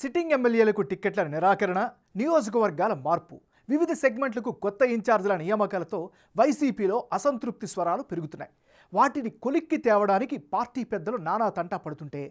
Sitting ఎమ్మెల్యేలకు టిక్కెట్ల నిరాకరణ, నియోజకవర్గాల మార్పు, వివిధ సెగ్మెంట్లకు కొత్త ఇన్ఛార్జీల నియామకాలతో వైసీపీలో అసంతృప్తి స్వరాలు పెరుగుతున్నాయి. వాటిని కొలిక్కి తేవడానికి పార్టీ పెద్దలు నానా తంటా పడుతుంటే,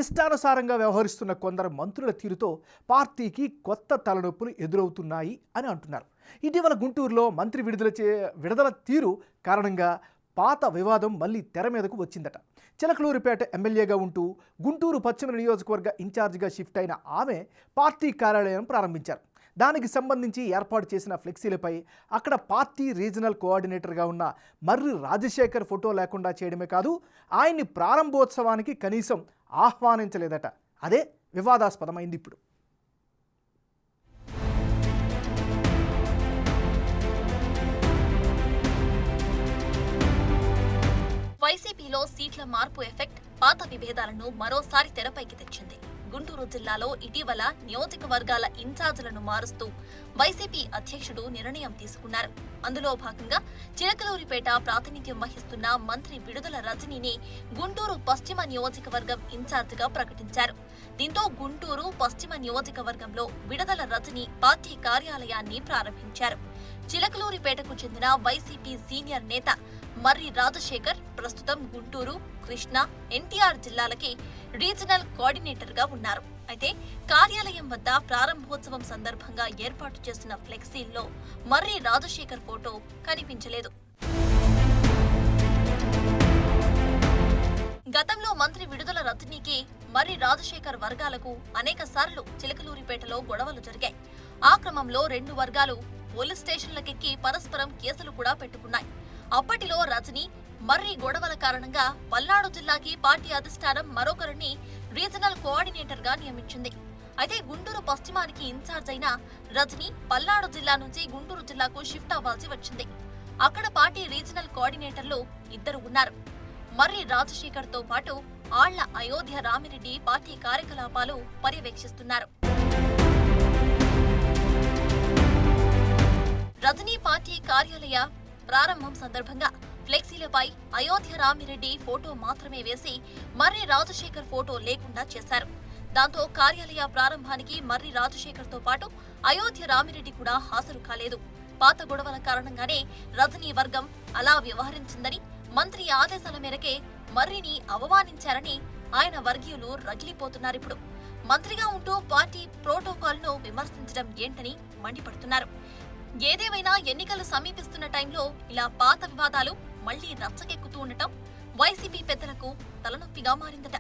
ఇష్టానుసారంగా వ్యవహరిస్తున్న కొందరు మంత్రుల తీరుతో పార్టీకి కొత్త తలనొప్పులు ఎదురవుతున్నాయి అని అంటున్నారు. ఇటీవల గుంటూరులో మంత్రి విడుదల తీరు కారణంగా పాత వివాదం మళ్ళీ తెర మీదకు వచ్చిందట. చిలకలూరిపేట ఎమ్మెల్యేగా ఉంటూ గుంటూరు పశ్చిమ నియోజకవర్గ ఇన్ఛార్జిగా షిఫ్ట్ అయిన ఆమె పార్టీ కార్యాలయం ప్రారంభించారు. దానికి సంబంధించి ఏర్పాటు చేసిన ఫ్లెక్సీలపై అక్కడ పార్టీ రీజనల్ కోఆర్డినేటర్గా ఉన్న మర్రి రాజశేఖర్ ఫోటో లేకుండా చేయడమే కాదు, ఆయన్ని ప్రారంభోత్సవానికి కనీసం ఆహ్వానించలేదట. అదే వివాదాస్పదమైంది. ఇప్పుడు వైసీపీలో సీట్ల మార్పు ఎఫెక్ట్ పాత విభేదాలను మరోసారి తెరపైకి తెచ్చింది. గుంటూరు జిల్లాలో ఇటీవల నియోజకవర్గాల ఇన్ఛార్జీలను మారుస్తూ వైసీపీ అధ్యక్షుడు నిర్ణయం తీసుకున్నారు. అందులో భాగంగా చిలకలూరిపేట ప్రాతినిధ్యం వహిస్తున్న మంత్రి విడుదల రజనీని గుంటూరు పశ్చిమ నియోజకవర్గం ఇన్ఛార్జిగా ప్రకటించారు. దీంతో గుంటూరు పశ్చిమ నియోజకవర్గంలో విడుదల రజనీ పార్టీ కార్యాలయాన్ని ప్రారంభించారు. చిలకలూరిపేటకు చెందిన వైసీపీ సీనియర్ నేత మర్రి రాజశేఖర్ ప్రస్తుతం గుంటూరు, కృష్ణా, ఎన్టీఆర్ జిల్లాలకి రీజనల్ కోఆర్డినేటర్ గా ఉన్నారు. అయితే కార్యాలయం వద్ద ప్రారంభోత్సవం సందర్భంగా ఏర్పాటు చేసిన ఫ్లెక్సీల్లో మర్రి రాజశేఖర్ ఫోటో కనిపించలేదు. గతంలో మంత్రి విడుదల రజనీకి మర్రి రాజశేఖర్ వర్గాలకు అనేక సార్లు చిలకలూరిపేటలో గొడవలు జరిగాయి. ఆ క్రమంలో రెండు వర్గాలు పోలీస్ స్టేషన్లకెక్కి పరస్పరం కేసులు కూడా పెట్టుకున్నాయి. అప్పటిలో రజనీ, మర్రి గొడవల కారణంగా పల్నాడు జిల్లాకి పార్టీ అధిష్టానం మరొకరిని రీజనల్ కోఆర్డినేటర్ గా నియమించింది. అయితే గుంటూరు పశ్చిమానికి ఇన్ఛార్జ్ అయిన రజనీ పల్నాడు జిల్లా నుంచి గుంటూరు జిల్లాకు షిఫ్ట్ అవ్వాల్సి వచ్చింది. అక్కడ పార్టీ రీజనల్ కోఆర్డినేటర్లు ఇద్దరు ఉన్నారు. మర్రి రాజశేఖర్ తో పాటు ఆళ్ల అయోధ్య రామిరెడ్డి పార్టీ కార్యకలాపాలు పర్యవేక్షిస్తున్నారు. రజనీ పార్టీ కార్యాలయ ప్రారంభం సందర్భంగా ఫ్లెక్సీలపై అయోధ్య రామిరెడ్డి ఫోటో మాత్రమే వేసి మర్రి రాజశేఖర్ ఫోటో లేకుండా చేశారు. దాంతో కార్యాలయ ప్రారంభానికి మర్రి రాజశేఖర్ తో పాటు అయోధ్య రామిరెడ్డి కూడా హాజరు కాలేదు. పాత గొడవల కారణంగానే రజనీ వర్గం అలా వ్యవహరించిందని, మంత్రి ఆదేశాల మేరకే మర్రిని అవమానించారని ఆయన వర్గీయులు రగిలిపోతున్నారు. ఇప్పుడు మంత్రిగా ఉంటూ పార్టీ ప్రోటోకాల్ ను విమర్శించడం ఏంటని మండిపడుతున్నారు. ఏదేమైనా ఎన్నికలు సమీపిస్తున్న టైంలో ఇలా పాత వివాదాలు మళ్లీ రచ్చకెక్కుతూ ఉండటం వైసీపీ పెద్దలకు తలనొప్పిగా మారిందట.